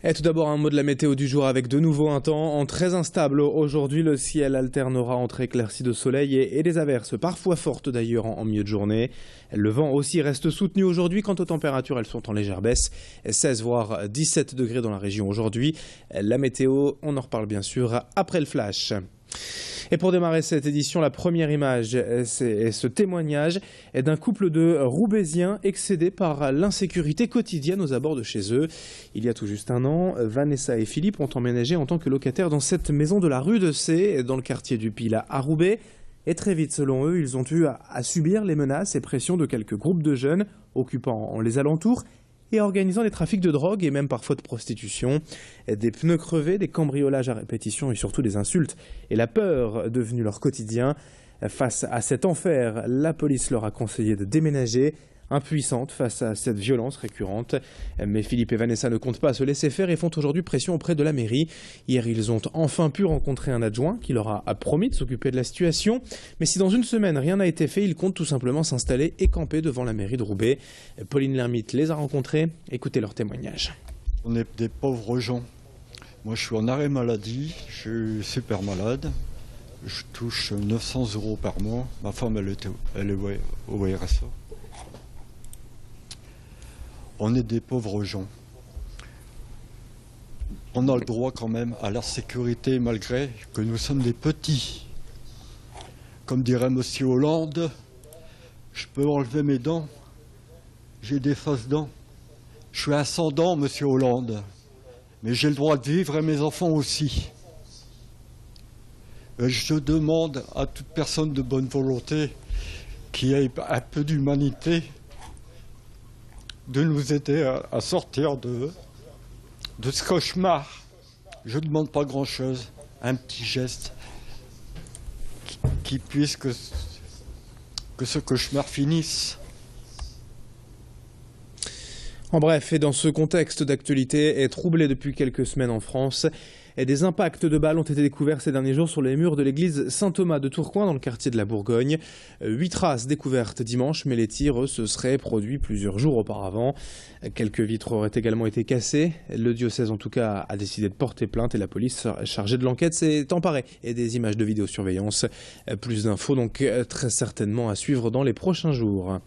Et tout d'abord un mot de la météo du jour avec de nouveau un temps très instable. Aujourd'hui le ciel alternera entre éclaircies de soleil et des averses, parfois fortes d'ailleurs en milieu de journée. Le vent aussi reste soutenu aujourd'hui. Quant aux températures, elles sont en légère baisse, 16 voire 17 degrés dans la région aujourd'hui. La météo, on en reparle bien sûr après le flash. Et pour démarrer cette édition, la première image, c'est ce témoignage d'un couple de Roubaisiens excédés par l'insécurité quotidienne aux abords de chez eux. Il y a tout juste un an, Vanessa et Philippe ont emménagé en tant que locataires dans cette maison de la rue de C, dans le quartier du Pilat à Roubaix. Et très vite, selon eux, ils ont eu à subir les menaces et pressions de quelques groupes de jeunes occupant les alentours et organisant des trafics de drogue et même parfois de prostitution. Des pneus crevés, des cambriolages à répétition et surtout des insultes et la peur devenue leur quotidien. Face à cet enfer, la police leur a conseillé de déménager, impuissante face à cette violence récurrente. Mais Philippe et Vanessa ne comptent pas se laisser faire et font aujourd'hui pression auprès de la mairie. Hier, ils ont enfin pu rencontrer un adjoint qui leur a promis de s'occuper de la situation. Mais si dans une semaine, rien n'a été fait, ils comptent tout simplement s'installer et camper devant la mairie de Roubaix. Pauline Lermite les a rencontrés. Écoutez leur témoignage. On est des pauvres gens. Moi, je suis en arrêt maladie, je suis super malade. Je touche 900 € par mois. Ma femme, elle est au RSA. On est des pauvres gens. On a le droit quand même à la sécurité malgré que nous sommes des petits. Comme dirait M. Hollande, je peux enlever mes dents, j'ai des fausses dents. Je suis à 100 dents, M. Hollande, mais j'ai le droit de vivre et mes enfants aussi. Je demande à toute personne de bonne volonté qui ait un peu d'humanité de nous aider à sortir de ce cauchemar. Je ne demande pas grand-chose, un petit geste qui puisse que ce cauchemar finisse. En bref, et dans ce contexte d'actualité troublé depuis quelques semaines en France, des impacts de balles ont été découverts ces derniers jours sur les murs de l'église Saint-Thomas de Tourcoing dans le quartier de la Bourgogne. 8 traces découvertes dimanche, mais les tirs se seraient produits plusieurs jours auparavant. Quelques vitres auraient également été cassées. Le diocèse en tout cas a décidé de porter plainte et la police chargée de l'enquête s'est emparée et des images de vidéosurveillance. Plus d'infos donc très certainement à suivre dans les prochains jours.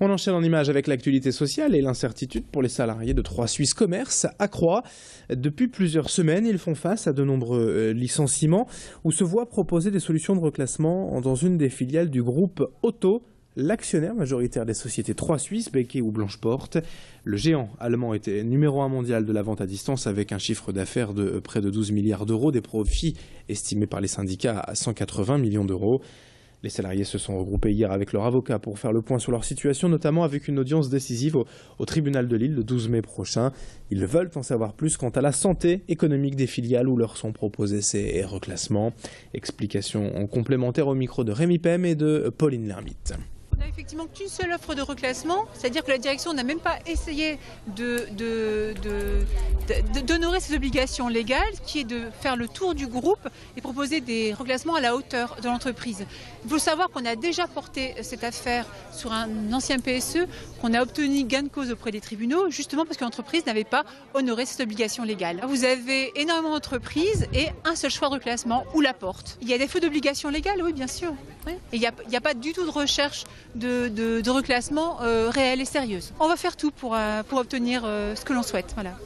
On enchaîne en images avec l'actualité sociale et l'incertitude pour les salariés de 3 Suisse Commerce à Croix. Depuis plusieurs semaines, ils font face à de nombreux licenciements ou se voient proposer des solutions de reclassement dans une des filiales du groupe Auto, l'actionnaire majoritaire des sociétés 3 Suisse, Beke ou Blanche-Porte. Le géant allemand était numéro 1 mondial de la vente à distance avec un chiffre d'affaires de près de 12 milliards d'euros, des profits estimés par les syndicats à 180 millions d'euros. Les salariés se sont regroupés hier avec leur avocat pour faire le point sur leur situation, notamment avec une audience décisive au tribunal de Lille le 12 mai prochain. Ils veulent en savoir plus quant à la santé économique des filiales où leur sont proposés ces reclassements. Explication complémentaire au micro de Rémi Pem et de Pauline Lermite. On n'a effectivement qu'une seule offre de reclassement, c'est-à-dire que la direction n'a même pas essayé d'honorer ses obligations légales, qui est de faire le tour du groupe et proposer des reclassements à la hauteur de l'entreprise. Il faut savoir qu'on a déjà porté cette affaire sur un ancien PSE, qu'on a obtenu gain de cause auprès des tribunaux, justement parce que l'entreprise n'avait pas honoré ses obligations légales. Vous avez énormément d'entreprises et un seul choix de reclassement ou la porte. Il y a des feux d'obligations légales, oui bien sûr. Oui. Et il n'y a pas du tout de recherche de reclassement réelle et sérieuse. On va faire tout pour obtenir ce que l'on souhaite. Voilà.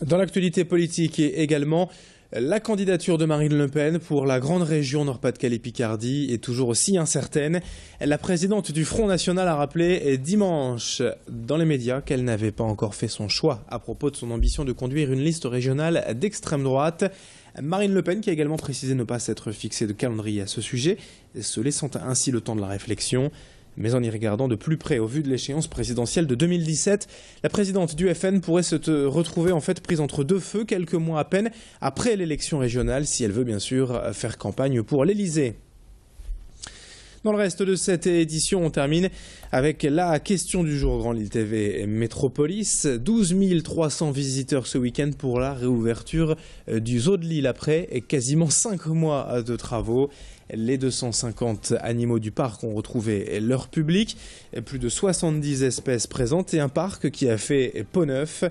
Dans l'actualité politique et également, la candidature de Marine Le Pen pour la grande région Nord-Pas-de-Calais-Picardie est toujours aussi incertaine. La présidente du Front National a rappelé dimanche dans les médias qu'elle n'avait pas encore fait son choix à propos de son ambition de conduire une liste régionale d'extrême droite. Marine Le Pen qui a également précisé ne pas s'être fixé de calendrier à ce sujet, se laissant ainsi le temps de la réflexion. Mais en y regardant de plus près au vu de l'échéance présidentielle de 2017, la présidente du FN pourrait se retrouver en fait prise entre deux feux quelques mois à peine après l'élection régionale, si elle veut bien sûr faire campagne pour l'Elysée. Dans le reste de cette édition, on termine avec la question du jour Grand Lille TV Métropolis. 12 300 visiteurs ce week-end pour la réouverture du zoo de Lille après quasiment 5 mois de travaux. Les 250 animaux du parc ont retrouvé leur public, plus de 70 espèces présentes et un parc qui a fait peau neuf.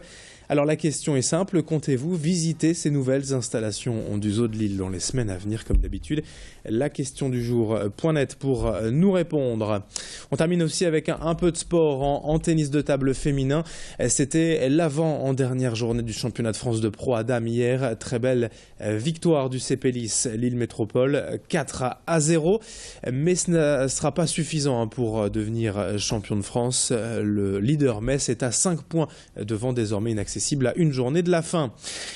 Alors la question est simple, comptez-vous visiter ces nouvelles installations du Zoo de Lille dans les semaines à venir comme d'habitude? La question du jour, .net pour nous répondre. On termine aussi avec un peu de sport en tennis de table féminin. C'était l'avant en dernière journée du championnat de France de Pro à dames hier. Très belle victoire du CP Lille Métropole, 4-0. Mais ce ne sera pas suffisant pour devenir champion de France. Le leader Metz est à 5 points devant, désormais inaccessible à une journée de la fin.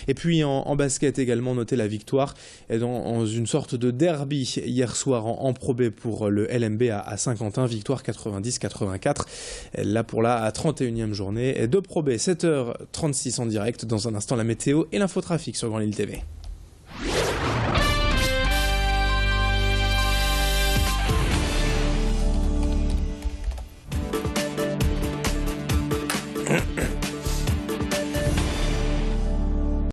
Et puis en basket également, notez la victoire dans une sorte de derby hier soir en Pro B pour le LMB à Saint-Quentin, victoire 90-84. Là pour la 31e journée de Pro B, 7h36 en direct. Dans un instant la météo et l'infotrafic sur Grand Lille TV.